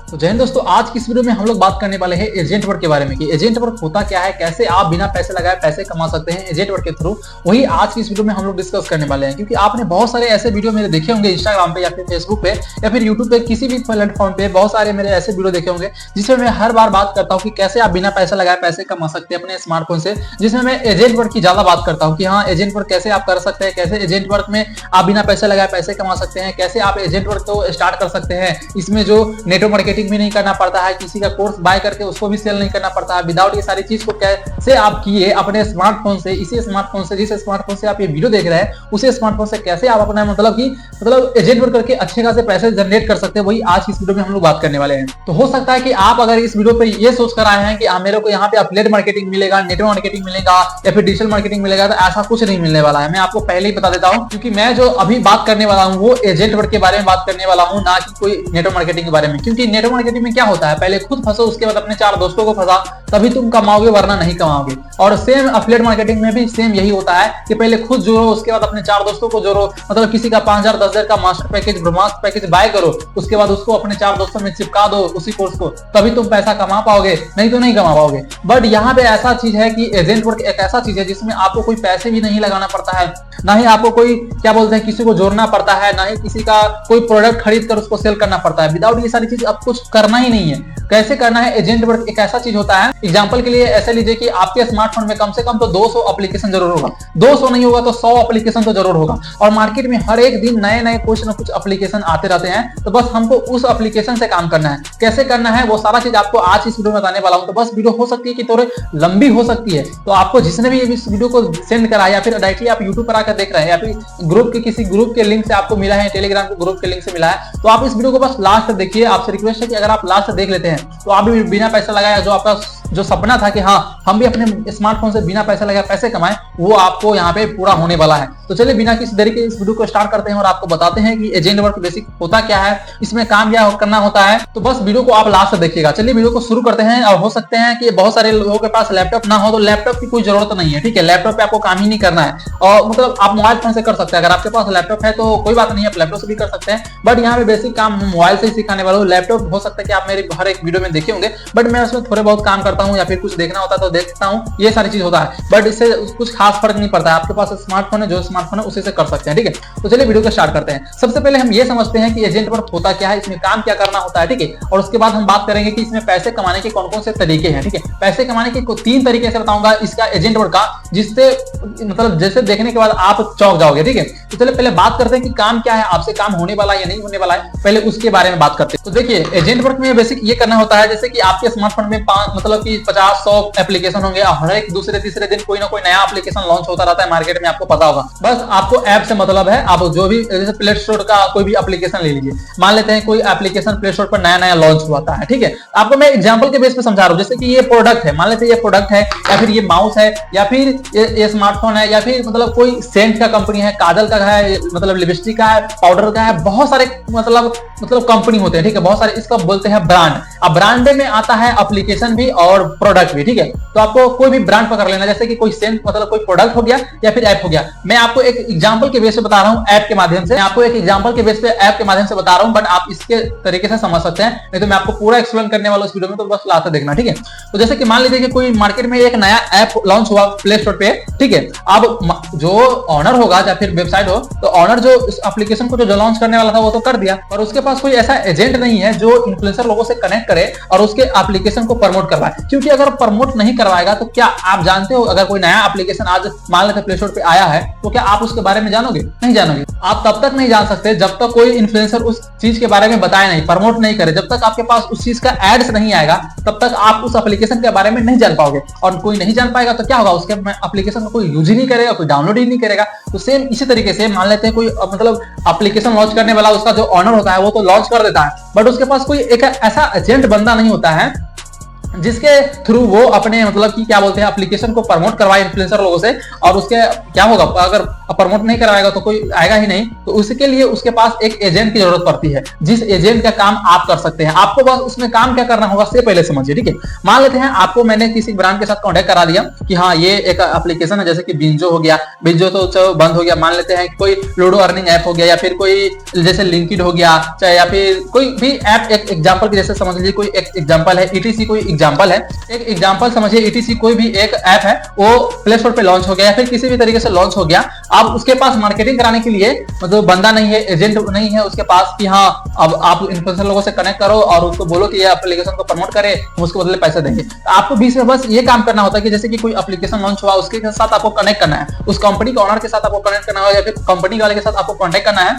तो जय हिंद दोस्तों, आज की इस वीडियो में हम लोग बात करने वाले हैं एजेंट वर्क के बारे में कि एजेंट वर्क होता क्या है, कैसे आप बिना पैसे लगाए पैसे कमा सकते हैं एजेंट वर्क के थ्रू। वही आज की इस वीडियो में हम लोग डिस्कस करने वाले हैं, क्योंकि आपने बहुत सारे ऐसे वीडियो मेरे देखे होंगे इंस्टाग्राम पे या फिर फेसबुक पे या फिर यूट्यूब पे, किसी भी प्लेटफॉर्म पे बहुत सारे मेरे ऐसे वीडियो देखे होंगे जिसमें मैं हर बार बात करता हूँ कि कैसे आप बिना पैसे लगाए पैसे कमा सकते हैं अपने स्मार्टफोन से, जिसमें मैं एजेंट वर्क की ज्यादा बात करता हूँ कि हाँ एजेंट वर्क कैसे आप कर सकते हैं, कैसे एजेंट वर्क में आप बिना पैसे लगाए पैसे कमा सकते हैं, कैसे आप एजेंट वर्क को स्टार्ट कर सकते हैं। इसमें जो नेटवर्क मार्केटिंग भी नहीं करना पड़ता है, किसी का कोर्स बाय करके उसको भी सेल नहीं करना पड़ता है। विदाउट ये सारी चीज को कैसे आप किए अपने स्मार्टफोन से, इसी स्मार्टफोन से, जिस स्मार्टफोन से आप ये वीडियो देख रहे हैं उसी स्मार्टफोन से कैसे आप अपना मतलब एजेंट वर्क करके अच्छे खासे पैसे जनरेट कर सकते हैं, वही आज की इस वीडियो में हम लोग बात करने वाले हैं। तो हो सकता है कि आप अगर इस वीडियो पे ये सोच कर आए हैं कि मेरे को यहाँ पे एफिलिएट मार्केटिंग मिलेगा, नेटवर्क मार्केटिंग मिलेगा या फिर डिजिटल मार्केटिंग मिलेगा, तो ऐसा कुछ नहीं मिलने वाला है। मैं आपको पहले ही बता देता हूँ, क्योंकि मैं जो अभी बात करने वाला हूँ वो एजेंट वर्क के बारे में बात करने वाला हूँ, ना कि कोई नेटवर्क मार्केटिंग के बारे में। क्योंकि नेटवर्क मार्केटिंग में क्या होता है, पहले खुद फंसो, उसके बाद अपने 4 दोस्तों को फंसा, तभी तुम कमाओगे, वरना नहीं कमाओगे। और सेम एफिलिएट मार्केटिंग में भी सेम यही होता है कि पहले खुद जोड़ो, उसके बाद अपने 4 दोस्तों को जोड़ो, मतलब किसी का 5000 10,000 का मास्टर पैकेज, ब्रह्मास्त्र पैकेज बाय करो, उसके बाद उसको अपने 4 दोस्तों में चिपका दो उसी कोर्स को, तभी तुम पैसा कमा पाओगे, नहीं तो नहीं कमा पाओगे। बट यहाँ पे ऐसा चीज है कि एजेंट वर्क एक ऐसा चीज है जिसमें आपको कोई पैसे भी नहीं लगाना पड़ता है, ना ही आपको कोई क्या बोलते हैं किसी को जोड़ना पड़ता है, ना ही किसी का कोई प्रोडक्ट खरीद कर उसको सेल करना पड़ता है। विदाउट ये सारी चीज अब कुछ करना ही नहीं है। कैसे करना है, एजेंट वर्क एक ऐसा चीज होता है, एग्जांपल के लिए ऐसे लीजिए कि आपके स्मार्टफोन में कम से कम तो 200 एप्लीकेशन जरूर होगा, 200 नहीं होगा तो 100 एप्लीकेशन तो जरूर होगा, और मार्केट में हर एक दिन नए नए कुछ ना कुछ एप्लीकेशन आते रहते हैं। तो बस हमको उस एप्लीकेशन से काम करना है। कैसे करना है वो सारा चीज आपको आज इस वीडियो में बताने वाला हूं। तो बस वीडियो हो सकती है कि थोड़ी लंबी हो सकती है, तो आपको जिसने भी इस वीडियो को सेंड करा या फिर डायरेक्टली आप यूट्यूब पर आकर देख रहे हैं या फिर ग्रुप के किसी ग्रुप के लिंक से आपको मिला है, टेलीग्राम के ग्रुप के लिंक से मिला है, तो आप इस वीडियो को बस लास्ट देखिए। आपसे रिक्वेस्ट है कि अगर आप लास्ट देख लेते हैं तो आप भी बिना पैसा लगाया जो आपका जो सपना था कि हाँ हम भी अपने स्मार्टफोन से बिना पैसा लगाए पैसे कमाएं, वो आपको यहाँ पे पूरा होने वाला है। तो चलिए बिना किसी देरी के इस वीडियो को स्टार्ट करते हैं और आपको बताते हैं कि एजेंट वर्क बेसिक होता क्या है, इसमें काम क्या करना होता है। तो बस वीडियो को आप लास्ट देखिएगा। चलिए वीडियो को शुरू करते हैं। और हो सकते हैं कि बहुत सारे लोगों के पास लैपटॉप ना हो, तो लैपटॉप की कोई जरूरत नहीं है, ठीक है। लैपटॉप पे आपको काम ही नहीं करना है, और मतलब आप मोबाइल फोन से कर सकते हैं। अगर आपके पास लैपटॉप है तो कोई बात नहीं है, आप लैपटॉप से भी कर सकते हैं, बट यहाँ पे बेसिक काम मोबाइल से ही सिखाने वाला हूँ। लैपटॉप हो सकता है कि आप मेरे हर एक वीडियो में देखे होंगे, बट मैं उसमें थोड़े बहुत काम करता हूँ या फिर कुछ देखना होता है तो देखता हूँ, ये सारी चीज होता है। बट इससे कुछ खास फर्क नहीं पड़ता है। आपके पास स्मार्टफोन है, जो स्मार्टफोन है उसी से कर सकते हैं, ठीक है। तो चलिए वीडियो को स्टार्ट करते हैं। सबसे पहले हम ये समझते हैं कि एजेंट वर्क होता क्या है, इसमें काम क्या करना होता है, ठीक है। और उसके बाद हम बात करेंगे कि इसमें पैसे कमाने के कौन कौन से तरीके हैं, ठीक है। पैसे कमाने के 3 तरीके से बताऊंगा इसका एजेंट वर्क का, जिससे मतलब जैसे देखने के बाद आप चौंक जाओगे, ठीक है। तो चलिए पहले बात करते हैं कि काम क्या है, आपसे काम होने वाला है या नहीं होने वाला है, पहले उसके बारे में बात करते हैं। तो देखिए एजेंट वर्क में बेसिक ये करना होता है, जैसे कि आपके स्मार्टफोन में मतलब कि 50-100 एप्लीकेशन होंगे, हर एक दूसरे तीसरे दिन कोई ना कोई नया एप्लीकेशन लॉन्च होता रहता है मार्केट में, आपको पता होगा। बस आपको ऐप से मतलब है, आप जो भी जैसे प्ले स्टोर का कोई भी एप्लीकेशन ले लीजिए, मान लेते हैं कोई एप्लीकेशन प्ले स्टोर पर नया नया लॉन्च हुआ है, ठीक है। आपको मैं एग्जांपल के बेस पे समझा रहा हूं, जैसे कि ये प्रोडक्ट है, मान लेते हैं ये प्रोडक्ट है, या फिर ये माउस है, या फिर ये स्मार्टफोन है, या फिर मतलब कोई सेंट का कंपनी है, काजल का है, मतलब लिपस्टिक का है, पाउडर का है, बहुत सारे मतलब कंपनी होते हैं, ठीक है। बहुत सारे, इसका बोलते हैं ब्रांड। अब ब्रांड में आता है एप्लीकेशन भी और प्रोडक्ट भी, ठीक है। तो आपको कोई भी ब्रांड पकड़ लेना, जैसे कि कोई सेंट मतलब कोई प्रोडक्ट हो गया या फिर ऐप हो गया। मैं आपको एक एग्जांपल के बेस पे बता रहा हूं, ऐप के माध्यम से, मैं आपको एक एग्जांपल के बेस पे ऐप के माध्यम से बता रहा हूं, बट आप इसके तरीके से समझ सकते हैं, नहीं तो मैं आपको पूरा एक्सप्लेन करने वाला हूं इस वीडियो में, तो बस लास्ट देखना, ठीक है। तो जैसे कि मान लीजिए कि कोई मार्केट में एक नया ऐप लॉन्च हुआ प्ले स्टोर पे, ठीक है। अब जो ऑनर होगा या फिर वेबसाइट हो, तो ऑनर जो इस एप्लीकेशन को जो लॉन्च करने वाला था वो तो कर दिया, पर उसके पास कोई ऐसा एजेंट नहीं है जो इन्फ्लुएंसर लोगों से कनेक्ट करे और उसके एप्लीकेशन को प्रमोट करवाए। क्योंकि अगर प्रमोट नहीं करवाएगा तो क्या आप जानते हो, अगर कोई नया एप्लीकेशन आज मान लेते प्ले स्टोर पे आया है, तो क्या आप उसके बारे में जानोगे? नहीं जानोगे। आप तब तक नहीं जान सकते जब तक कोई इन्फ्लुएंसर उस चीज के बारे में बताए नहीं, प्रमोट नहीं करे। जब तक आपके पास उस चीज का एड्स नहीं आएगा तब तक आप उस एप्लीकेशन के बारे में नहीं जान पाओगे, और कोई नहीं जान पाएगा तो क्या होगा, उसके एप्लीकेशन को कोई यूज ही नहीं करेगा, कोई डाउनलोड ही नहीं करेगा। तो सेम इसी तरीके से मान लेते हैं कोई मतलब एप्लीकेशन लॉन्च करने वाला, उसका जो ऑनर होता है वो तो लॉन्च कर देता है, बट उसके पास कोई एक ऐसा एजेंट बंदा नहीं होता है जिसके थ्रू वो अपने मतलब कि क्या बोलते हैं एप्लीकेशन को प्रमोट करवाए इन्फ्लुएंसर लोगों से। और उसके क्या होगा, अगर प्रमोट नहीं करवाएगा तो कोई आएगा ही नहीं, तो उसके लिए उसके पास एक एजेंट की जरूरत पड़ती है, जिस एजेंट का काम आप कर सकते हैं। आपको बस उसमें काम क्या करना होगा से पहले समझिए, ठीक है। मान लेते हैं आपको मैंने किसी ब्रांड के साथ कॉन्टेक्ट करा दिया कि हाँ ये एक एप्लीकेशन है, जैसे कि बिंजो हो गया, बिंजो तो बंद हो गया, मान लेते हैं कोई लूडो अर्निंग ऐप हो गया, या फिर कोई जैसे लिंक्ड हो गया, चाहे या फिर कोई भी ऐप, एक एग्जांपल की जैसे समझ लीजिए कोई एक एग्जांपल है, ईटीसी कोई एग्जांपल है, एक एग्जांपल समझिए, ईटीसी कोई भी एक ऐप है वो प्ले स्टोर पे लॉन्च हो गया या फिर किसी भी तरीके से लॉन्च हो गया। अब उसके पास मार्केटिंग कराने के लिए मतलब बंदा नहीं है, एजेंट नहीं है उसके पास कि हाँ अब आप इन्फ्लुएंसर लोगों से कनेक्ट करो और उसको बोलो कि ये एप्लीकेशन को प्रमोट करे, हम उसके बदले पैसे देंगे। आपको बीच में बस ये काम करना होता है कि जैसे कि कोई एप्लीकेशन लॉन्च हुआ, उसके साथ आपको कनेक्ट करना है, उस कंपनी के ओनर के साथ आपको कनेक्ट करना है, या फिर कंपनी वाले के साथ आपको कॉन्टेक्ट करना है।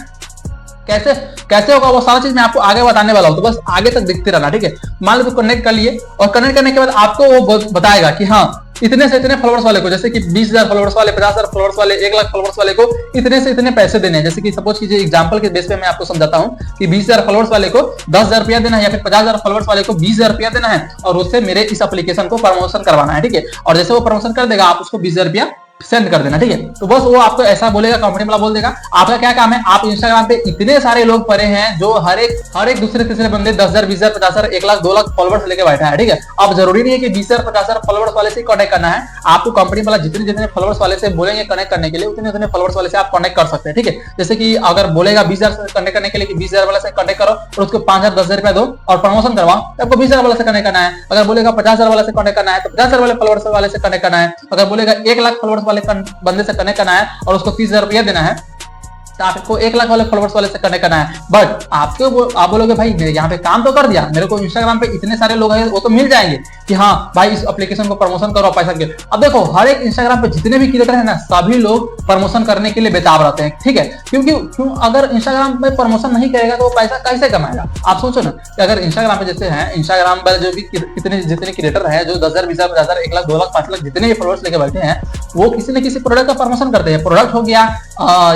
कैसे कैसे होगा वो सारा चीज मैं आपको आगे बताने वाला हूं, तो बस आगे तक देखते रहना, ठीक है। मान लो कनेक्ट कर लिए, और कनेक्ट करने के बाद आपको वो बताएगा कि हाँ इतने से इतने फॉलोअर्स वाले को, जैसे कि 20,000 फॉलोअर्स वाले, 50,000 फॉलोअर्स वाले, 1 लाख फॉलोअर्स वाले को इतने से इतने पैसे देने हैं। जैसे कि सपोज कीजिए एग्जांपल के बेस पे मैं आपको समझाता हूं कि 20,000 फॉलोअर्स वाले को 10,000 रुपया देना है, या फिर 50,000 फॉलोअर्स वाले को 20,000 रुपया देना है, और उससे मेरे इस एप्लीकेशन को प्रमोशन करवाना है, ठीक है। और जैसे वो प्रमोशन कर देगा आप उसको 20,000 रुपया सेंड कर देना, ठीक है। तो बस वो आपको ऐसा बोलेगा, कंपनी वाला बोल देगा। आपका क्या काम है, आप इंस्टाग्राम पे इतने सारे लोग पड़े हैं जो हर एक दूसरे तीसरे बंदे 10,000 20,000 50,000 1 लाख 2 लाख फॉलोवर्स लेके बैठा है, ठीक है। अब जरूरी नहीं है कि 20,000 50,000 फॉलोवर्स वाले से कनेक्ट करना है, आपको कंपनी वाला जितने जितने फॉलोवर्स वाले से बोलेंगे कनेक्ट करने के लिए, उतने उतने फॉलोवर्स वाले से आप कनेक्ट कर सकते हैं, ठीक है। जैसे कि अगर बोलेगा 20,000 से कनेक्ट करने के लिए कि 20,000 वाले से कनेक्ट करो और उसको 5,000 10,000 रुपया दो और प्रमोशन करवाओ, तो आपको 20,000 वाले से कनेक्ट करना है। अगर बोलेगा 50,000 वाले से कनेक्ट करना है तो 50,000 वाले फॉलोवर्स वाले से कनेक्ट करना है। अगर बोलेगा 1 लाख फॉलोवर्स वाले बंदे से कनेक्ट करना है और उसको 30,000 रुपया देना है, तो आपको 1 लाख वाले फॉलोवर्स वाले से कनेक्ट करना है। बट आप बोलोगे भाई मेरे यहाँ पे काम तो कर दिया, मेरे को इंस्टाग्राम पे इतने सारे लोग हैं वो तो मिल जाएंगे कि हाँ भाई इस एप्लीकेशन को प्रमोशन करो पैसा के। अब देखो हर एक इंस्टाग्राम पे जितने भी क्रिएटर है ना, सभी लोग प्रमोशन करने के लिए बेताब रहते हैं, ठीक है। क्यों अगर इंस्टाग्राम पे प्रमोशन नहीं करेगा तो वो पैसा कैसे कमाएगा। आप सोचो ना कि अगर इंस्टाग्राम पे जैसे है, इंस्टाग्राम पर जो भी जितने क्रिएटर है जो 10,000 20,000 50,000 1 लाख 2 लाख 5 लाख जितने भी फॉलोवर्स लेके बैठे हैं, वो किसी न किसी प्रोडक्ट का प्रमोशन करते हैं। प्रोडक्ट हो गया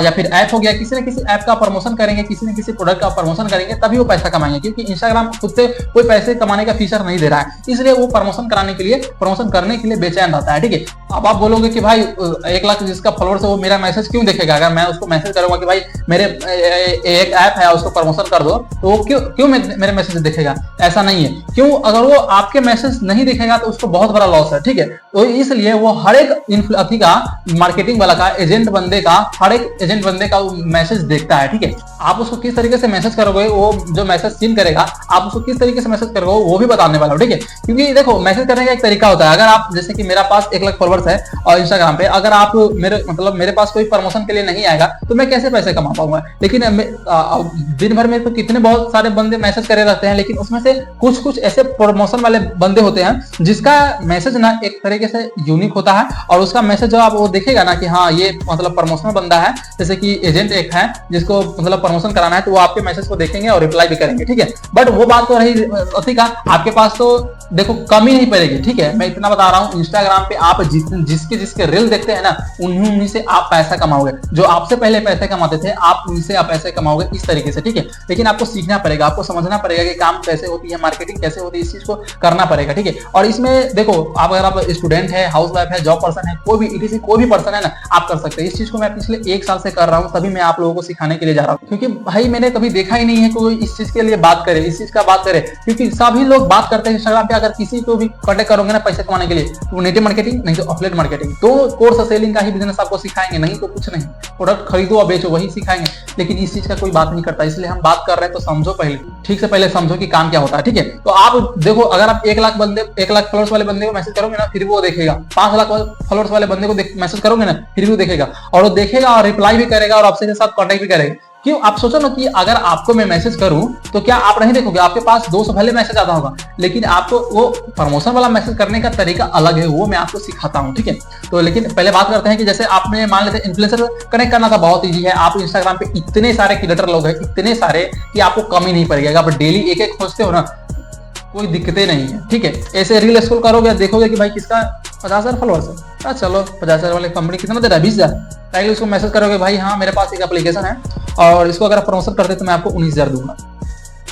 या फिर ऐप हो गया, किसी न किसी ऐप का प्रमोशन करेंगे, किसी न किसी प्रोडक्ट का प्रमोशन करेंगे, तभी वो पैसा कमाएंगे। क्योंकि इंस्टाग्राम खुद से कोई पैसे कमाने का फीचर नहीं दे रहा है, इसलिए वो प्रमोशन कराने के लिए, प्रमोशन करने के लिए बेचैन रहता है, ठीक है। अब आप बोलोगे कि भाई 1 लाख जिसका फॉलोअर्स है वो मेरा मैसेज क्यों देखेगा। अगर मैं उसको मैसेज करूंगा कि भाई मेरे एक ऐप है उसको प्रमोशन कर दो, तो वो क्यों मेरे मैसेज देखेगा। ऐसा नहीं है। क्यों, अगर वो आपके मैसेज नहीं देखेगा तो उसको बहुत बड़ा लॉस है, ठीक है। तो इसलिए वो हर एक अथी का मार्केटिंग वाला का एजेंट बंदे का हर एक एजेंट बंदे का मैसेज देखता है, ठीक है। आप उसको किस तरीके से मैसेज करोगे, वो जो मैसेज सीन करेगा आप उसको किस तरीके से मैसेज करोगे वो भी बताने वाला हूं, ठीक है। क्योंकि देखो मैसेज करने का एक तरीका होता है। अगर आप जैसे कि मेरा पास 1 लाख फॉलोवर्स है और इंस्टाग्राम पे, अगर आप मेरे पास कोई प्रमोशन के लिए नहीं आएगा तो मैं कैसे पैसे कमा पाऊंगा। लेकिन दिन भर में तो कितने बहुत सारे बंदे मैसेज करे रहते हैं, लेकिन उसमें से कुछ ऐसे प्रमोशन वाले बंदे होते हैं जिसका मैसेज ना एक तरीके से यूनिक होता है, और उसका मैसेज जब आप वो देखेगा ना कि हाँ ये मतलब प्रमोशनल बंदा है, जैसे कि एजेंट एक है जिसको मतलब प्रमोशन कराना है, तो वो आपके मैसेज को देखेंगे और रिप्लाई भी करेंगे, ठीक है। बट वो बात तो रही अति का, आपके पास तो देखो कमी नहीं पड़ेगी, ठीक है। मैं इतना बता रहा हूँ, इंस्टाग्राम पे आप जिसके रील देखते हैं ना, उन्हीं से आप पैसा कमाओगे। जो आपसे पहले पैसे कमाते थे आप उनसे आप पैसे कमाओगे इस तरीके से, ठीक है। लेकिन आपको सीखना पड़ेगा, आपको समझना पड़ेगा कि काम कैसे होती है, मार्केटिंग कैसे होती है, इस चीज को करना पड़ेगा, ठीक है। और इसमें देखो आप अगर आप स्टूडेंट है, हाउस वाइफ है, जॉब पर्सन है, कोई भी ईटीसी कोई भी पर्सन है ना, आप कर सकते हैं। इस चीज को मैं पिछले 1 साल से कर रहा हूँ, तभी मैं आप लोगों को सिखाने के लिए जा रहा हूँ। क्योंकि भाई मैंने कभी देखा ही नहीं है कोई इस चीज के लिए बात करे, इस चीज का बात करे। क्योंकि सभी लोग बात करते हैं इंस्टाग्राम पे, अगर किसी को भी कॉन्टेक्ट करोगे ना पैसे कमाने के लिए, तो नेटिव मार्केटिंग नहीं तो एफिलिएट मार्केटिंग, तो कोर्स सेलिंग का ही बिजनेस आपको सिखाएंगे, नहीं तो कुछ नहीं। प्रोडक्ट खरीदो और बेचो वही सिखाएंगे, लेकिन इस चीज का कोई बात नहीं करता। इसलिए हम बात कर रहे हैं तो समझो, पहले ठीक से पहले समझो कि काम क्या होता है, ठीक है। तो आप देखो अगर आप 1 लाख फॉलोअर्स वाले बंदे को मैसेज करोगे ना, फिर वो देखेगा। 5 लाख फॉलोअर्स वाले बंदे को मैसेज करोगे ना, फिर भी वो देखेगा, और वो देखेगा और रिप्लाई भी करेगा और आपसे साथ कॉन्टेक्ट भी करेगा। क्यों, आप सोचो ना कि अगर आपको मैं मैसेज करूं तो क्या आप नहीं देखोगे, आपके पास 200 भले मैसेज आता होगा, लेकिन आपको वो प्रमोशन वाला मैसेज करने का तरीका अलग है, वो मैं आपको सिखाता हूं, ठीक है। तो लेकिन पहले बात करते हैं कि जैसे आपने मान लेते हैं इन्फ्लुएंसर कनेक्ट करना था, बहुत ईजी है। आप इंस्टाग्राम पे इतने सारे क्रिएटर लोग हैं, इतने सारे कि आपको कमी नहीं पड़ेगी। आप डेली एक खोजते हो ना, कोई दिक्कतें नहीं है, ठीक है। ऐसे रील स्क्रॉल करोगे, देखोगे कि भाई किसका 50,000 फॉलोअर्स है, चलो 50,000 वाले कंपनी कितना दे रहा है, 20,000, पहले उसको मैसेज करोगे भाई हाँ मेरे पास एक एप्लीकेशन है और इसको अगर प्रमोशन करते तो मैं आपको 19,000 दूंगा,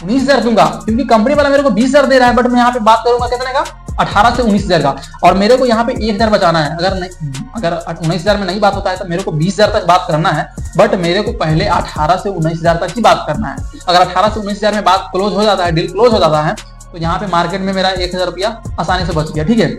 19,000 दूंगा। क्योंकि कंपनी वाला मेरे को 20,000 दे रहा है, बट मैं यहाँ पे बात करूंगा कितने का, 18 से 19,000 का, और मेरे को यहाँ पे 1,000 बचाना है। अगर 19,000 में नहीं बात होता है तो मेरे को 20,000 तक बात करना है, बट मेरे को पहले 18 से 19,000 तक ही बात करना है। अगर 18 से 19,000 में बात क्लोज हो जाता है, डील क्लोज हो जाता है, तो यहाँ पे मार्केट में मेरा 1,000 रुपया आसानी से बच गया। ठीक है,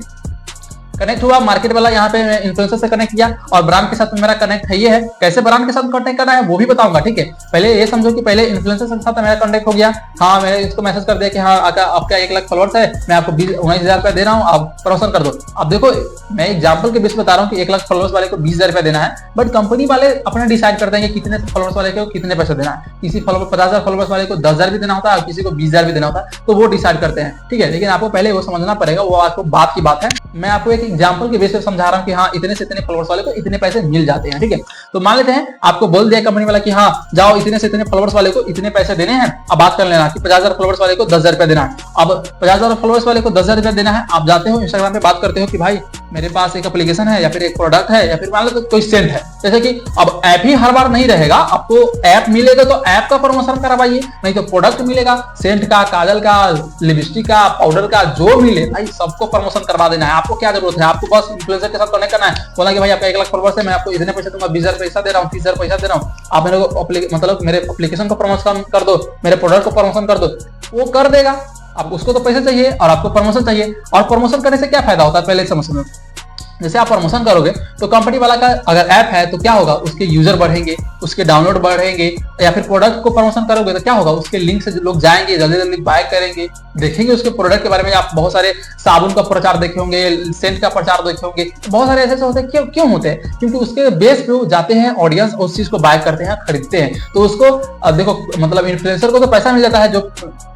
कनेक्ट हुआ मार्केट वाला, यहाँ पे मैं इन्फ्लुएंसर से कनेक्ट किया और ब्रांड के साथ मेरा कनेक्ट है। ये है कैसे ब्रांड के साथ कनेक्ट करना है वो भी बताऊंगा। ठीक है, पहले ये समझो कि पहले इन्फ्लुएंसर के साथ मेरा कनेक्ट हो गया। हाँ, मैंने इसको मैसेज कर दिया कि हाँ आपका 1 लाख फॉलोअर्स है, मैं आपको 19,000 रुपया दे रहा हूँ, आप प्रमोशन कर दो। अब देखो, मैं एग्जाम्पल के बेस बता रहा हूँ कि 1 लाख फॉलोअर्स वाले को 20,000 रुपया देना है, बट कंपनी वाले अपना डिसाइड करते हैं कि कितने फॉलोअर्स वाले को कितने पैसे देना है। किसी 50,000 फॉलोअर्स वाले को 10,000 भी देना होता है और किसी को 20,000 भी देना होता है, तो वो डिसाइड करते हैं। ठीक है, लेकिन आपको पहले वो समझना पड़ेगा, वो आपको बात की बात है। मैं आपको एक एग्जाम्पल के बेस पे समझा रहा हूँ कि हाँ इतने से इतने फॉलोअर्स वाले को इतने पैसे मिल जाते हैं। ठीक है, तो मान लेते हैं आपको बोल दिया कंपनी वाला कि हाँ जाओ इतने से इतने फॉलोअर्स वाले को इतने पैसे देने हैं। अब बात कर लेना कि 50,000 फॉलोअर्स वाले को 10,000 रुपया देना है। अब 50,000 फॉलोअर्स वाले को 10,000 रुपया देना है, आप जाते हो इंस्टाग्राम पे बात करते हो कि भाई मेरे पास एक एप्लीकेशन है या फिर एक प्रोडक्ट है या फिर मान लो कोई सेंट है। जैसे कि अब ऐप ही हर बार नहीं रहेगा, आपको ऐप मिलेगा तो ऐप का प्रमोशन करवाइए, नहीं तो प्रोडक्ट मिलेगा, सेंट का, काजल का, लिपस्टिक का, पाउडर का, जो मिले भाई सबको प्रमोशन करवा देना है। आपको क्या जरूरत है, आपको बस इन्फ्लुएंसर के साथ कनेक्ट करना है, बोला कि भाई आपका 1 लाख फॉलोअर्स है, मैं आपको इतने पैसे दूंगा, 20,000 पैसा दे रहा हूँ, 30,000 पैसा दे रहा हूँ, आप मेरे को मतलब मेरे एप्लीकेशन को प्रमोशन कर दो, मेरे प्रोडक्ट को प्रमोशन कर दो, वो कर देगा। अब उसको तो पैसे चाहिए और आपको प्रमोशन चाहिए, और प्रमोशन करने से क्या फायदा होता है पहले समझ लो। जैसे आप प्रमोशन करोगे तो कंपनी वाला का अगर ऐप है तो क्या होगा, उसके यूजर बढ़ेंगे, उसके डाउनलोड बढ़ेंगे, या फिर प्रोडक्ट को प्रमोशन करोगे तो क्या होगा, उसके लिंक से लोग जाएंगे, जल्दी जल्दी बाय करेंगे, देखेंगे उसके प्रोडक्ट के बारे में। आप बहुत सारे साबुन का प्रचार देखे होंगे, सेंट का प्रचार देखे होंगे, बहुत सारे ऐसे होते हैं। क्यों होते हैं? क्योंकि उसके बेस पे जाते हैं ऑडियंस, उस चीज को बाय करते हैं, खरीदते हैं। तो उसको देखो मतलब इन्फ्लुएंसर को तो पैसा मिल जाता है, जो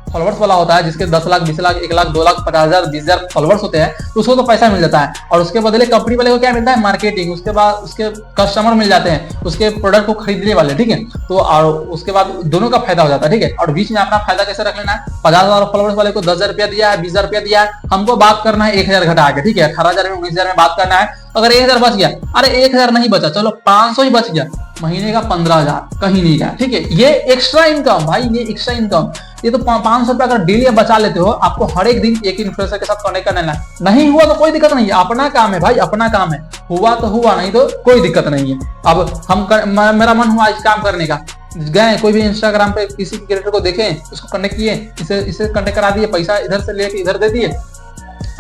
फॉलोअर्स वाला होता है जिसके 10 लाख, 20 लाख, 1 लाख, 2 लाख, 50,000, 20,000 फॉलोअर्स होते हैं, तो उसको तो पैसा मिल जाता है। और उसके बदले कंपनी वाले को क्या मिलता है, मार्केटिंग, उसके बाद उसके कस्टमर मिल जाते हैं, उसके प्रोडक्ट को खरीदने वाले। ठीक है, तो और उसके बाद दोनों का फायदा हो जाता है। ठीक है, और बीच में अपना फायदा कैसे रख लेना है, 50,000 फॉलोअर्स वाले को 10,000 रुपया दिया है, 20,000 रुपया दिया है, हमको बात करना है 1,000 घटा के। ठीक है, 18,000 में 19,000 में बात करना है। अगर 1,000 बच गया, अरे 1,000 नहीं बचा, चलो 500 ही बच गया, महीने का 15,000 कहीं नहीं गया। ठीक है, ये एक्स्ट्रा इनकम भाई, ये एक्स्ट्रा इनकम, ये तो 500 रुपया अगर डेली बचा लेते हो, आपको हर एक दिन एक इन्फ्लुएंसर के साथ कनेक्ट करना है। नहीं हुआ तो कोई दिक्कत नहीं है, अपना काम है भाई, अपना काम है, हुआ तो हुआ, नहीं तो कोई दिक्कत नहीं है। अब मेरा मन हुआ इस काम करने का, गए कोई भी इंस्टाग्राम पे किसी क्रिएटर को देखें, उसको कनेक्ट किए, इसे कनेक्ट करा दिए, पैसा इधर से लेके इधर दे दिए,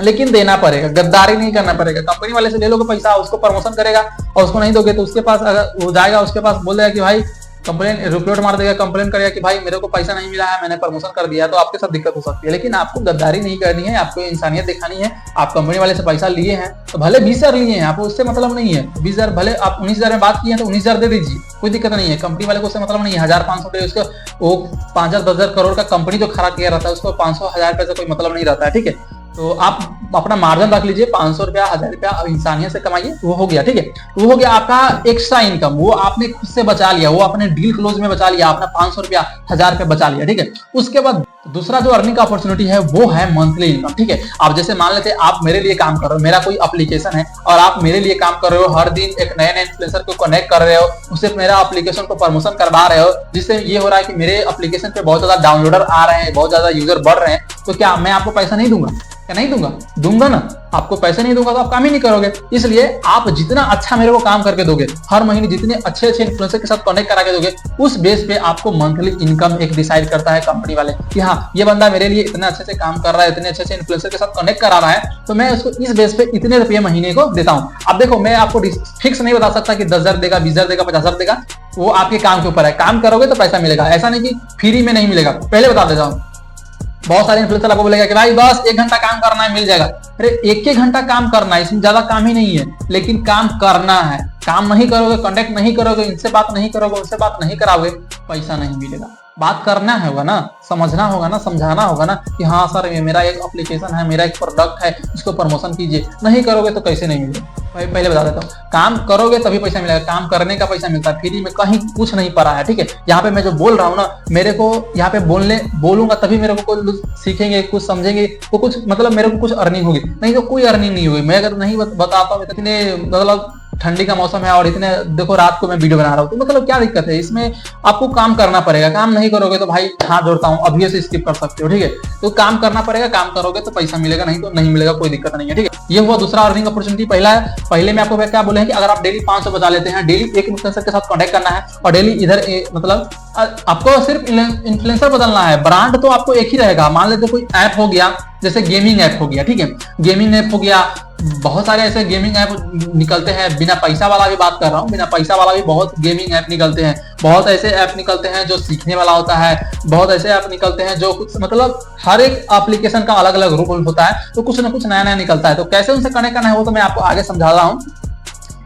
लेकिन देना पड़ेगा, गद्दारी नहीं करना पड़ेगा। कंपनी वाले से ले लोगे पैसा, उसको प्रमोशन करेगा, और उसको नहीं दोगे तो उसके पास अगर वो जाएगा, उसके पास बोल देगा कि भाई कंप्लेन, रिपोर्ट मार देगा, कंप्लेन करेगा कि भाई मेरे को पैसा नहीं मिला है, मैंने प्रमोशन कर दिया, तो आपके साथ दिक्कत हो सकती है। लेकिन आपको गद्दारी नहीं करनी है, आपको इंसानियत दिखानी है। आप कंपनी वाले से पैसा लिए हैं तो भले 20,000 लिए हैं, आपको उससे मतलब नहीं है। 20,000 भले आप 19,000 में बात किए हैं तो 19,000 दे दीजिए, कोई दिक्कत नहीं है। कंपनी वाले को उससे मतलब नहीं है। 1,500 रुपये उसको, वो 5,000 10,000 करोड़ का कंपनी जो खड़ा किया रहता है, उसको 500 1000 रुपये से कोई मतलब नहीं रहता है। ठीक है, तो आप अपना मार्जिन रख लीजिए, 500 रुपया, 1,000 रुपया इंसानियत से कमाइए, वो हो गया। ठीक है, वो हो गया आपका एक्स्ट्रा इनकम, वो आपने खुद से बचा लिया, वो अपने डील क्लोज में बचा लिया, आपने 500 रुपया, 1,000 रुपया बचा लिया। ठीक है, उसके बाद दूसरा जो अर्निंग का अपॉर्चुनिटी है वो है मंथली इनकम। ठीक है, आप जैसे मान लेते हैं आप मेरे लिए काम कर रहे हो, मेरा कोई एप्लीकेशन है और आप मेरे लिए काम कर रहे हो, हर दिन एक नए इन्फ्लुएंसर को कनेक्ट कर रहे हो, उससे मेरा एप्लीकेशन को प्रमोशन करवा रहे हो, जिससे ये हो रहा है कि मेरे एप्लीकेशन पे बहुत ज्यादा डाउनलोडर आ रहे हैं, बहुत ज्यादा यूजर बढ़ रहे हैं, तो क्या मैं आपको पैसा नहीं दूंगा? क्या नहीं दूंगा? दूंगा ना। आपको पैसे नहीं दूंगा तो आप काम ही नहीं करोगे। इसलिए आप जितना अच्छा मेरे को काम करके दोगे, हर महीने जितने अच्छे अच्छे इन्फ्लुएंसर के साथ कनेक्ट करा के दोगे, उस बेस पे आपको मंथली इनकम एक डिसाइड करता है कंपनी वाले कि हाँ ये बंदा मेरे लिए इतने अच्छे से काम कर रहा है, इतने अच्छे अच्छे इन्फ्लुएंसर के साथ कनेक्ट करा रहा है, तो मैं उसको इस बेस पे इतने रुपये महीने को देता हूँ। अब देखो, मैं आपको फिक्स नहीं बता सकता कि 10,000 देगा, 20,000 देगा, 50,000 देगा, वो आपके काम के ऊपर है। काम करोगे तो पैसा मिलेगा, ऐसा नहीं कि फ्री में नहीं मिलेगा। पहले बता देता हूँ, बहुत सारे इन्फ्लुएंसर आपको बोलेगा कि भाई बस 1 घंटा काम करना है, मिल जाएगा। अरे 1 घंटा काम करना है, इसमें ज्यादा काम ही नहीं है, लेकिन काम करना है। काम नहीं करोगे, कॉन्टेक्ट नहीं करोगे, इनसे बात नहीं करोगे, उनसे बात नहीं कराओगे, पैसा नहीं मिलेगा। बात करना होगा ना, समझना होगा ना, समझाना होगा ना कि हाँ सर ये मेरा एक एप्लीकेशन है, मेरा एक प्रोडक्ट है, इसको प्रमोशन कीजिए। नहीं करोगे तो कैसे नहीं मिलेगा? भाई पहले बता देता हूँ, काम करोगे तभी पैसा मिलेगा, काम करने का पैसा मिलता है, फ्री में कहीं कुछ नहीं पड़ा है। ठीक है, यहाँ पे मैं जो बोल रहा हूँ ना, मेरे को यहाँ पे बोलूंगा तभी मेरे को कुछ सीखेंगे, कुछ समझेंगे, वो कुछ मतलब मेरे को कुछ अर्निंग होगी, नहीं तो कोई अर्निंग नहीं होगी। मैं अगर नहीं बताता हूँ इतने मतलब ठंडी का मौसम है और इतने देखो रात को मैं वीडियो बना रहा हूँ, तो मतलब क्या दिक्कत है इसमें? आपको काम करना पड़ेगा, काम नहीं करोगे तो भाई हाथ जोड़ता हूँ अभी से स्किप कर सकते हो, ठीक है। तो काम करना पड़ेगा, काम करोगे तो पैसा मिलेगा, नहीं तो नहीं मिलेगा, कोई दिक्कत नहीं है, ठीक है। ये हुआ दूसरा अर्निंग अपॉर्चुनिटी। पहले में आपको क्या बोले हैं कि अगर आप डेली 500 बचा लेते हैं, डेली एक इन्फ्लुएंसर के साथ कॉन्टेक्ट करना है और डेली इधर मतलब आपको सिर्फ इन्फ्लुएंसर बदलना है, ब्रांड तो आपको एक ही रहेगा। मान लेते कोई ऐप हो गया, जैसे गेमिंग ऐप हो गया, ठीक है, गेमिंग ऐप हो गया, बहुत सारे ऐसे गेमिंग ऐप निकलते हैं, बिना पैसा वाला भी बात कर रहा हूँ, बिना पैसा वाला भी बहुत गेमिंग ऐप निकलते हैं, बहुत ऐसे ऐप निकलते हैं जो सीखने वाला होता है, बहुत ऐसे ऐप निकलते हैं जो कुछ मतलब हर एक एप्लीकेशन का अलग अलग रूल होता है, तो कुछ ना कुछ नया नया निकलता है। तो कैसे उनसे कनेक्ट करना है वो तो मैं आपको आगे समझा रहा हूँ।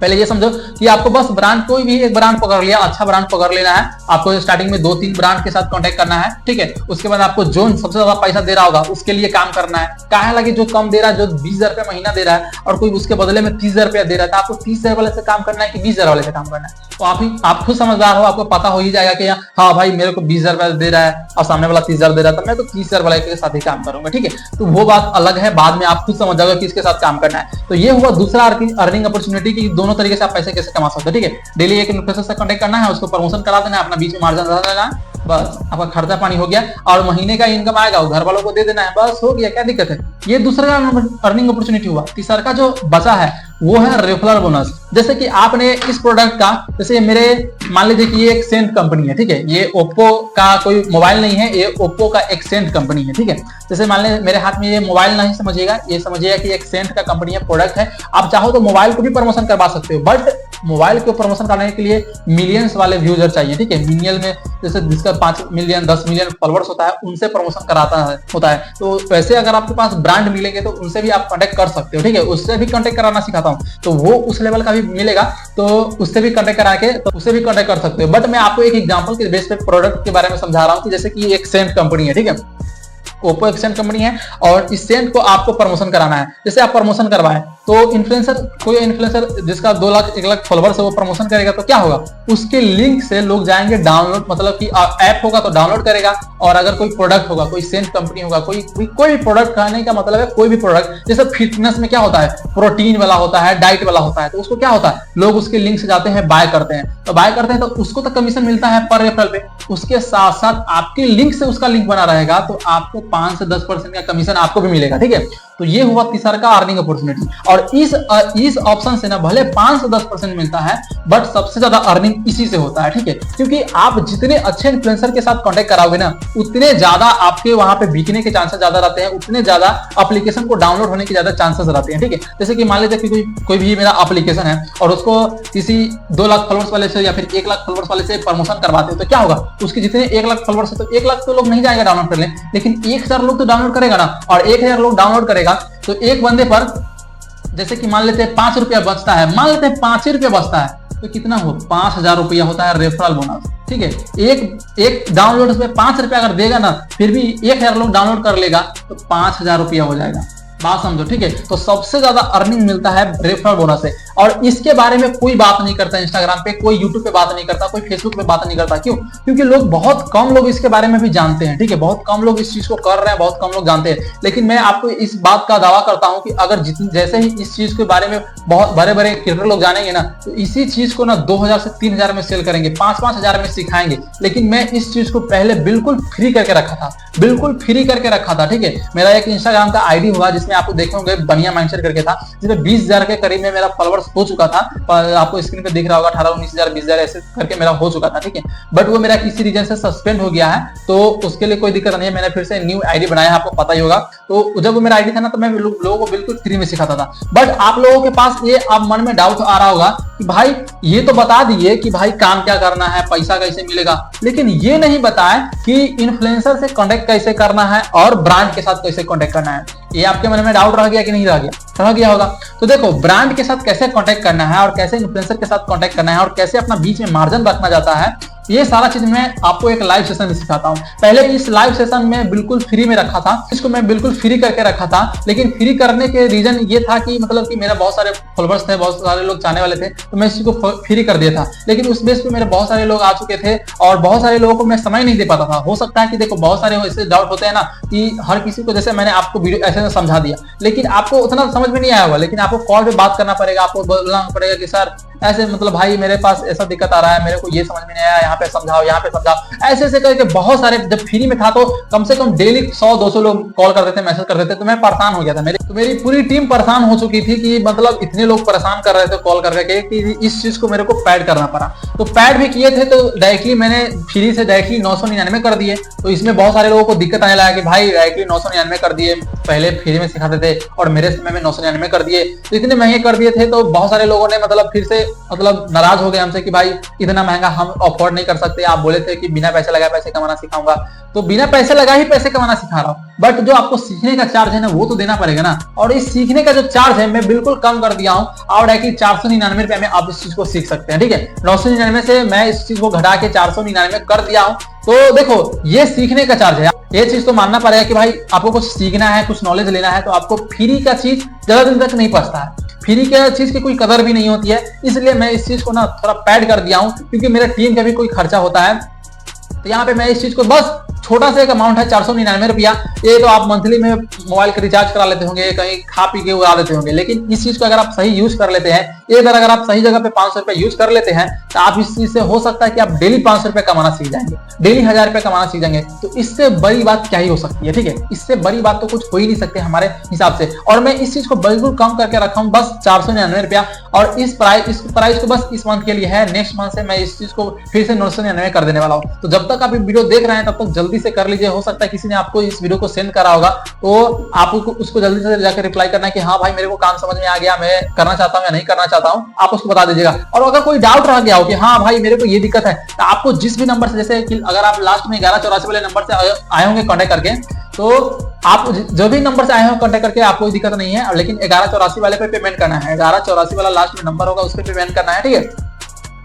पहले ये समझो कि आपको बस ब्रांड, कोई भी एक ब्रांड पकड़ लिया, अच्छा ब्रांड पकड़ लेना है। आपको स्टार्टिंग में 2-3 ब्रांड के साथ कांटेक्ट करना है, ठीक है। उसके बाद आपको जो सबसे ज्यादा पैसा दे रहा होगा उसके लिए काम करना है। काहे लगे जो कम दे रहा है, जो 20,000 रुपया महीना दे रहा है और कोई उसके बदले में 30,000 रुपया दे रहा है, तो आपको 30,000 वाले से काम करना है कि 20,000 वाले से काम करना है? तो आप खुद समझदार हो, आपको पता हो ही जाएगा कि हाँ भाई मेरे को 20,000 रुपया दे रहा है और सामने वाला 30,000 दे रहा है, तो मैं तो 30,000 वाले के साथ ही काम करूंगा, ठीक है। तो वो बात अलग है, बाद में आप खुद समझ जाओगे किसके साथ काम करना है। तो ये हुआ दूसरा अर्निंग अपॉर्चुनिटी की दोनों तरीके से आप पैसे कैसे कमा सकते हो, ठीक है। डेली एक इन्फ्लुएंसर से कांटेक्ट करना है, उसको प्रमोशन करा देना है, अपना बीच में मार्जिन लगा देना है, बस आपका खर्चा पानी हो गया और महीने का इनकम आएगा वो घर वालों को दे देना है, बस हो गया, क्या दिक्कत है। ये दूसरा अर्निंग अपॉर्चुनिटी हुआ। तीसरा का जो बचा है वो है रेफरल बोनस। जैसे कि आपने इस प्रोडक्ट का, जैसे मेरे मान लीजिए कि ये एक सेंट कंपनी है, ठीक है, ये ओप्पो का कोई मोबाइल नहीं है, ये ओप्पो का एक सेंट कंपनी है, ठीक है। जैसे मान लीजिए मेरे हाथ में ये मोबाइल नहीं समझिएगा, ये समझिएगा कि एक सेंट का कंपनी है, प्रोडक्ट है। आप चाहो तो मोबाइल को भी प्रमोशन करवा सकते हो, बट मोबाइल को प्रमोशन करने के लिए मिलियंस वाले व्यूजर चाहिए, ठीक है। मिलियन में जैसे जिसका 5 मिलियन 10 मिलियन फॉलोअर्स होता है उनसे प्रमोशन कराता है होता है। तो वैसे अगर आपके पास ब्रांड मिलेंगे तो उनसे भी आप कांटेक्ट कर सकते हो, ठीक है। उससे भी कांटेक्ट कराना सिखाता हूँ, तो वो उस लेवल का भी मिलेगा, तो उससे भी कांटेक्ट करा के तो उससे भी कांटेक्ट कर सकते हो। बट मैं आपको एक एग्जांपल के बेस पे प्रोडक्ट के बारे में समझा रहा हूँ कि जैसे कि एक सेंट कंपनी है, ठीक है, ओप्पो एक सेंट कंपनी है और इस सेंट को आपको प्रमोशन कराना है। जैसे आप प्रमोशन करवाएं तो इन्फ्लुएंसर, कोई इन्फ्लुएंसर जिसका 2 लाख 1 लाख फॉलोअर्स है वो प्रमोशन करेगा, तो क्या होगा, उसके लिंक से लोग जाएंगे डाउनलोड, मतलब कि ऐप होगा तो डाउनलोड करेगा। और अगर कोई प्रोडक्ट होगा, कोई सेंट कंपनी होगा, कोई प्रोडक्ट, कहने का मतलब है कोई भी प्रोडक्ट, जैसे फिटनेस में क्या होता है, प्रोटीन वाला होता है, डाइट वाला होता है, तो उसको क्या होता है, लोग उसके लिंक से जाते हैं, बाय करते हैं, तो बाय करते हैं तो उसको तो कमीशन मिलता है पर रेफरल पे। उसके साथ साथ आपके लिंक से उसका लिंक बना रहेगा तो आपको 5 से 10% का कमीशन आपको भी मिलेगा, ठीक है। तो ये हुआ तीसरा का अर्निंग अपॉर्चुनिटी। और इस ऑप्शन से ना भले 5 से 10% मिलता है, बट सबसे ज्यादा अर्निंग इसी से होता है, ठीक है। क्योंकि आप जितने अच्छे इन्फ्लुएंसर के साथ कांटेक्ट कराओगे ना, उतने ज्यादा आपके वहां पे बिकने के चांसेस ज्यादा रहते हैं, उतने ज्यादा एप्लीकेशन को डाउनलोड होने के ज्यादा चांसेस रहते हैं, ठीक है। जैसे कि मान लीजिए कि कोई भी मेरा एप्लीकेशन है और उसको किसी 2 लाख फॉलोअर्स वाले से या फिर 1 लाख फॉलोअर्स वाले से प्रमोशन करवाते हैं, तो क्या होगा, उसके जितने 1 लाख फॉलोअर्स है तो 1 लाख तो लोग नहीं जाएगा डाउनलोड करने, लेकिन 1,000 लोग तो डाउनलोड करेगा ना। और 1,000 लोग डाउनलोड करेगा तो एक बंदे पर जैसे कि मान लेते हैं 5 रुपया बचता है, मान लेते हैं 5 रुपया बचता है, तो कितना हो, 5,000 रुपया होता है रेफरल बोनस, ठीक है। एक डाउनलोड में 5 रुपया अगर देगा ना, फिर भी 1,000 लोग डाउनलोड कर लेगा तो 5,000 रुपया हो जाएगा, बात समझो, ठीक है। तो सबसे ज्यादा अर्निंग मिलता है रेफरल बोनस से, और इसके बारे में कोई बात नहीं करता इंस्टाग्राम पे, कोई यूट्यूब पे बात नहीं करता, कोई फेसबुक पे बात नहीं करता। क्यों? क्योंकि लोग, बहुत कम लोग इसके बारे में भी जानते हैं, ठीक है, बहुत कम लोग इस चीज को कर रहे हैं, बहुत कम लोग जानते हैं। लेकिन मैं आपको इस बात का दावा करता हूं कि अगर जैसे ही इस चीज के बारे में बहुत बड़े बड़े क्रिएटर लोग जानेंगे ना, तो इसी चीज को ना 2,000 से 3,000 में सेल करेंगे, 5-5 हजार में सिखाएंगे। लेकिन मैं इस चीज को पहले बिल्कुल फ्री करके रखा था, बिल्कुल फ्री करके रखा था, ठीक है। मेरा एक इंस्टाग्राम का आईडी हुआ जिसमें आपको देखोगे बढ़िया माइंडसेट करके था, जिसमें 20,000 के करीब में मेरा फॉलोअर्स हो चुका था, आपको स्क्रीन पे दिख रहा होगा 18-19,000 20,000 ऐसे करके मेरा हो चुका था, ठीक है। बट वो मेरा किसी रीजन से सस्पेंड हो गया है, तो उसके लिए कोई दिक्कत नहीं है, मैंने फिर से न्यू आईडी बनाया, आपको पता ही होगा। तो जब वो मेरा आईडी था ना, तो मैं लोगों को बिल्कुल फ्री में सिखाता था। बट आप लोगों के पास ये अब मन में डाउट आ रहा होगा कि भाई ये तो बता दिए कि भाई काम क्या करना है, पैसा कैसे मिलेगा, लेकिन ये नहीं बताया कि इन्फ्लुएंसर से कांटेक्ट कैसे करना है और ब्रांड के साथ कैसे कांटेक्ट करना है। ये आपके मन में डाउट रह गया कि नहीं रह गया? रह गया होगा। तो देखो, ब्रांड के साथ कैसे कांटेक्ट करना है और कैसे इन्फ्लुएंसर के साथ कांटेक्ट करना है और कैसे अपना बीच में मार्जिन रखना जाता है, ये सारा चीज मैं आपको एक लाइव सेशन में सिखाता हूँ। पहले इस लाइव सेशन में बिल्कुल फ्री में रखा था, इसको मैं बिल्कुल फ्री करके रखा था, लेकिन फ्री करने के रीजन ये था कि मतलब कि मेरा बहुत सारे फॉलोवर्स थे, बहुत सारे लोग चाहने वाले थे, तो मैं इसको फ्री कर दिया था। लेकिन उस बेस पे मेरे बहुत सारे लोग आ चुके थे और बहुत सारे लोगों को मैं समय नहीं दे पाता था। हो सकता है कि देखो बहुत सारे ऐसे डाउट होते हैं ना कि हर किसी को, जैसे मैंने आपको वीडियो ऐसे समझा दिया, लेकिन आपको उतना समझ में नहीं आया होगा, लेकिन आपको कॉल पे बात करना पड़ेगा, आपको बोलना पड़ेगा कि सर ऐसे मतलब भाई मेरे पास ऐसा दिक्कत आ रहा है, मेरे को ये समझ में नहीं आया, यहाँ पे समझाओ, यहाँ पे समझाओ, ऐसे ऐसे करके बहुत सारे। जब फ्री में था तो कम से कम डेली 100-200 लोग कॉल करते थे, मैसेज करते थे, तो मैं परेशान हो गया था। मेरी पूरी टीम परेशान हो चुकी थी कि मतलब इतने लोग परेशान कर रहे थे कॉल करके कि इस चीज को मेरे को पैड करना पड़ा। तो पैड भी किए थे, तो डायरेक्टली मैंने फ्री से डायरेक्टली 999 कर दिए। तो इसमें बहुत सारे लोगों को दिक्कत आने लगा कि भाई डायरेक्टली 999 कर दिए, पहले फ्री में सिखाते थे और मेरे समय में 999 कर दिए, तो इतने महंगे कर दिए थे। तो बहुत सारे लोगों ने मतलब फिर से मतलब नाराज हो गए हमसे कि भाई इतना महंगा हम अफोर्ड नहीं कर सकते। आप बोले थे कि बिना पैसे लगाए पैसे कमाना सिखाऊंगा, तो बिना पैसे लगाए ही पैसे कमाना सिखा रहा हूँ, बट जो आपको सीखने का चार्ज है ना वो तो देना पड़ेगा ना। और इस सीखने का जो चार्ज है मैं बिल्कुल कम कर दिया हूँ, और डायरेक्टली 499 रुपए में आप इस चीज को सीख सकते हैं। ठीक है, 999 से मैं इस चीज को घटा के 499 कर दिया हूँ। तो देखो ये सीखने का चार्ज है, ये चीज तो मानना पड़ेगा कि भाई आपको कुछ सीखना है, कुछ नॉलेज लेना है, तो आपको फ्री का चीज ज्यादा दिन तक नहीं पचता है, फ्री के चीज की कोई कदर भी नहीं होती है। इसलिए मैं इस चीज को ना थोड़ा पैड कर दिया हूँ, क्योंकि मेरे टीम का भी कोई खर्चा होता है। तो यहाँ पे मैं इस चीज को बस छोटा सा एक अमाउंट है 499 रुपया, ये तो आप मंथली में मोबाइल का रिचार्ज करा लेते होंगे, कहीं खा पी के उड़ा लेते होंगे, लेकिन इस चीज को अगर आप सही यूज कर लेते हैं, अगर आप सही जगह पे 500 रुपए यूज कर लेते हैं, तो आप इस चीज से हो सकता है कि आप डेली 500 रुपए कमाना सीख जाएंगे, डेली 1000 रुपए कमाना सीख जाएंगे। तो इससे बड़ी बात क्या ही हो सकती है। ठीक है, इससे बड़ी बात तो कुछ हो ही नहीं सकती हमारे हिसाब से। और मैं इस चीज को बिल्कुल कम करके रखा हूँ, बस 499 रुपया, और इस प्राइस को बस इस मंथ के लिए है। नेक्स्ट मंथ से मैं इस चीज को फिर से 999 कर देने वाला हूँ। तो जब तक आप वीडियो देख रहे हैं तब तक जल्दी से कर लीजिए। हो सकता है किसी ने आपको इस वीडियो को सेंड करा होगा, तो आपको उसको जल्दी से जाकर रिप्लाई करना है कि हाँ भाई मेरे को काम समझ में आ गया, मैं करना चाहता हूँ या नहीं करना चाहता हूँ, आप उसको बता दीजिएगा। और अगर कोई डाउट रह गया हो कि हाँ भाई मेरे को ये दिक्कत है, तो आपको जिस भी नंबर से, जैसे कि अगर आप लास्ट में 1184 वाले नंबर से आए होंगे कॉन्टेक्ट करके, तो आप जो भी नंबर से आए हो कॉन्टेक्ट करके, आपको कोई दिक्कत नहीं है, लेकिन 1184 वाले पे पेमेंट करना है। 1184 वाला लास्ट में नंबर होगा, उस पर पेमेंट करना है। ठीक है,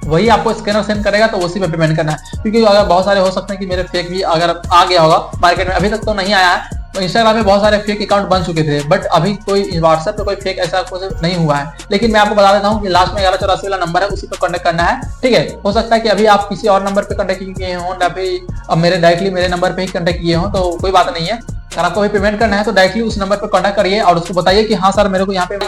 वही आपको स्कैनर सेंड करेगा, तो उसी पे पेमेंट करना है। क्योंकि अगर बहुत सारे हो सकते हैं कि मेरे फेक भी अगर आ गया होगा मार्केट में, अभी तक तो नहीं आया है। तो इंस्टाग्राम में बहुत सारे फेक अकाउंट बन चुके थे, बट अभी कोई व्हाट्सएप पे कोई फेक ऐसा कुछ नहीं हुआ है। लेकिन मैं आपको बता देता हूँ कि लास्ट में 1184 वाला नंबर है, उसी पे कांटेक्ट करना है। ठीक है, हो सकता है कि अभी आप किसी और नंबर पे कांटेक्ट किए हों, या फिर अब डायरेक्टली मेरे नंबर पे ही कांटेक्ट किए हों, तो कोई बात नहीं है। अगर आपको भी पेमेंट करना है तो डायरेक्टली उस नंबर पर कांटेक्ट करिए और उसको बताइए कि हाँ सर मेरे को यहाँ पे,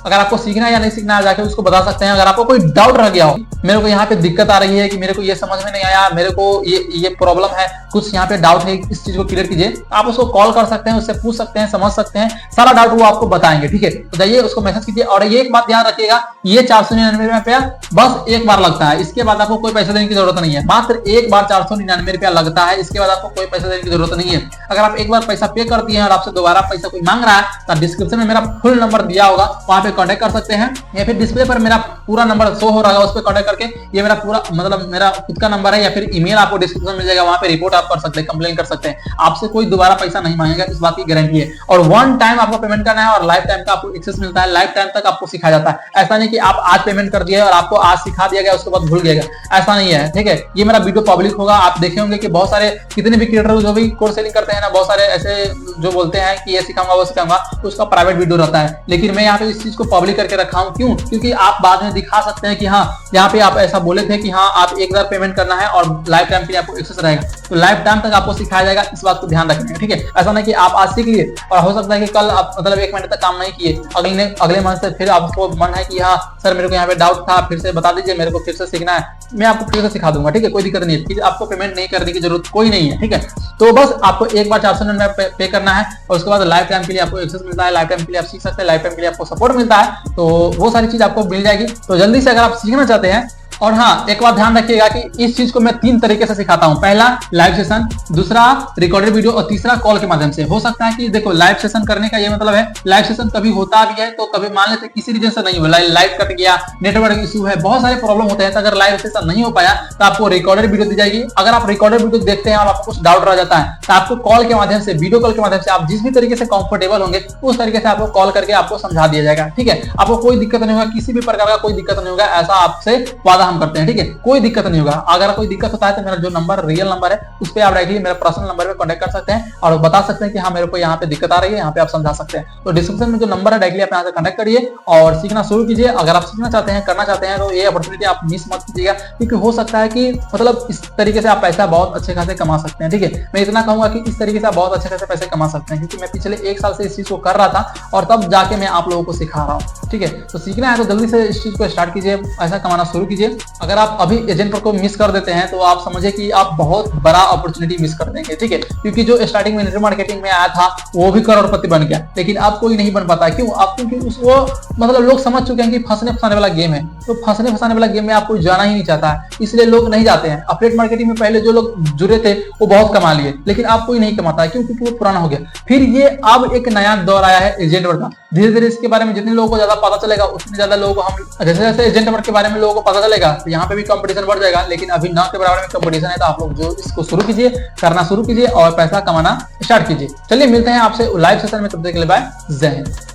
अगर आपको सीखना है या नहीं सीखना है जाके उसको बता सकते हैं। अगर आपको कोई डाउट रह गया हो, मेरे को यहाँ पे दिक्कत आ रही है कि मेरे को ये समझ में नहीं आया, मेरे को ये प्रॉब्लम है, कुछ यहाँ पे डाउट है, इस चीज को क्लियर कीजिए, आप उसको कॉल कर सकते हैं, उससे पूछ सकते हैं, समझ सकते हैं, सारा डाउट वो आपको बताएंगे। ठीक है, तो जाइए उसको मैसेज कीजिए। और ये एक बात ध्यान रखिएगा, ये 499 रुपया बस एक बार लगता है, इसके बाद आपको कोई पैसा देने की जरूरत नहीं है। मात्र एक बार 499 रुपया लगता है, इसके बाद आपको कोई पैसा देने की जरूरत नहीं है। अगर आप एक बार पैसा पे कर दिए हैं और आपसे दोबारा पैसा कोई मांग रहा है, तो डिस्क्रिप्शन में मेरा फुल नंबर दिया होगा, वहां पे कांटेक्ट कर सकते हैं, या फिर डिस्प्ले पर मेरा पूरा नंबर शो हो रहा है, उस पर कांटेक्ट करके, ये मेरा पूरा मतलब मेरा खुद का नंबर है, या फिर ईमेल आपको डिस्क्रिप्शन मिल जाएगा, वहां पे रिपोर्ट आप कर सकते हैं, कंप्लेन कर सकते हैं। आपसे कोई दोबारा पैसा नहीं मांगेगा, इस बात की गारंटी है। और वन टाइम आपको पेमेंट करना है और लाइफ टाइम का आपको एक्सेस मिलता है, लाइफ टाइम तक आपको सिखाया जाता है। ऐसा नहीं कि आप आज पेमेंट कर दिए और आपको आज सिखा दिया गया उसके बाद भूल गया, ऐसा नहीं है। ठीक है, ये मेरा वीडियो पब्लिक होगा, आप देखे होंगे कि बहुत सारे कितने भी क्रिएटर जो भी कोर्स सेलिंग करते हैं ना, बहुत सारे ऐसे जो बोलते हैं कि ये सिखाऊंगा वो सिखाऊंगा, तो उसका प्राइवेट वीडियो रहता है। लेकिन मैं यहाँ पे इस चीज को पब्लिक करके रखा हूँ, क्यों? क्योंकि आप बाद में दिखा सकते हैं कि हाँ यहाँ पे आप ऐसा बोले थे कि हाँ आप 1000 पेमेंट करना है और लाइफ टाइम के लिए आपको एक्सेस रहेगा, तो लाइफ टाइम तक आपको सिखाया जाएगा, इस बात को ध्यान रखना है। ठीक है, ऐसा नहीं कि आप आज सीख लिए और हो सकता है कि कल आप मतलब 1 महीने तक काम नहीं किए, अगले मंथ से फिर आपको मन है कि हाँ सर मेरे को यहाँ पे डाउट था, फिर से बता दीजिए, मेरे को फिर से सीखना है, मैं आपको फिर से सिखा दूंगा। ठीक है, कोई दिक्कत नहीं है, फिर आपको पेमेंट नहीं करने की जरूरत कोई नहीं है। ठीक है, तो बस आपको एक बार 499 पे करना है और उसके बाद लाइफ टाइम के लिए आपको एक्सेस मिलता है, लाइफ टाइम के लिए आप सीख सकते हैं, लाइफ टाइम के लिए आपको सपोर्ट मिलता है, तो वो सारी चीज आपको मिल जाएगी। तो जल्दी से अगर आप सीखना चाहते हैं, और हाँ एक बात ध्यान रखिएगा कि इस चीज को मैं 3 तरीके से सिखाता हूं, पहला लाइव सेशन, दूसरा रिकॉर्डेड वीडियो और तीसरा कॉल के माध्यम से। हो सकता है कि देखो लाइव सेशन करने का ये मतलब है, लाइव सेशन कभी होता भी है तो कभी मान लेते किसी रीजन से नहीं हुआ, लाइव कट गया, नेटवर्क इशू है, बहुत सारे प्रॉब्लम होते हैं, तो अगर लाइव सेशन नहीं हो पाया तो आपको रिकॉर्डेड वीडियो दी जाएगी। अगर आप रिकॉर्डेड वीडियो देखते हैं और आपको कुछ डाउट रह जाता है तो आपको कॉल के माध्यम से, वीडियो कॉल के माध्यम से, आप जिस भी तरीके से कंफर्टेबल होंगे उस तरीके से आपको कॉल करके आपको समझा दिया जाएगा। ठीक है, आपको कोई दिक्कत नहीं होगा, किसी भी प्रकार का कोई दिक्कत नहीं होगा, ऐसा आपसे वादा काम करते हैं, ठीक है, कोई दिक्कत नहीं होगा। अगर कोई दिक्कत होता है तो मेरा जो नंबर रियल नंबर है उस पर आप डायरेक्टली मेरा पर्सनल नंबर पे कॉन्टेक्ट कर सकते हैं और बता सकते हैं कि हाँ मेरे को यहाँ पे दिक्कत आ रही है, यहाँ पे आप समझा सकते हैं। तो डिस्क्रिप्शन में जो नंबर है डायरेक्टली आप यहाँ से कनेक्ट करिए और सीखना शुरू कीजिए। अगर आप सीखना चाहते हैं, करना चाहते हैं तो ये अपॉर्चुनिटी आप मिस मत कीजिएगा, क्योंकि हो सकता है कि मतलब इस तरीके से आप पैसा बहुत अच्छे खासे कमा सकते हैं, ठीक है। मैं इतना कहूंगा कि इस तरीके से आप बहुत अच्छे खासे पैसे कमा सकते हैं, क्योंकि मैं पिछले 1 साल से इस चीज को कर रहा था और तब जाके मैं आप लोगों को सिखा रहा हूँ, ठीक है। तो सीखना है तो जल्दी से इस चीज को स्टार्ट कीजिए, ऐसा कमाना शुरू कीजिए। अगर आप अभी एजेंट वर्क को मिस कर देते हैं तो आप समझिए कि आप बहुत बड़ा अपॉर्चुनिटी मिस कर देंगे, ठीक है। क्योंकि जो स्टार्टिंग में नेटवर्क मार्केटिंग में आया था वो भी करोड़पति बन गया, लेकिन अब कोई नहीं बन पाता। क्यों? आप क्योंकि वो मतलब लोग समझ चुके हैं कि फंसने फंसाने वाला गेम है, तो फंसने फंसाने वाला गेम में आपको जाना ही नहीं चाहता है, इसलिए लोग नहीं जाते हैं। अफिलिएट मार्केटिंग में पहले जो लोग जुड़े थे वो बहुत कमा लिए, लेकिन अब कोई नहीं कमाता है। क्यों? क्योंकि वो पुराना हो गया। फिर ये अब एक नया दौर आया है एजेंट वर्क का। धीरे धीरे इसके बारे में जितने लोगों को ज्यादा पता चलेगा उतने ज्यादा लोगों को हम जैसे जैसे एजेंट वर्क के बारे में लोगों को पता चलेगा तो यहाँ पे भी कंपटीशन बढ़ जाएगा, लेकिन अभी ना के बराबर में कंपटीशन है। तो आप लोग जो इसको शुरू कीजिए, करना शुरू कीजिए और पैसा कमाना स्टार्ट कीजिए। चलिए मिलते हैं आपसे लाइव सेशन में, तब तक के लिए बाय, जय हिंद।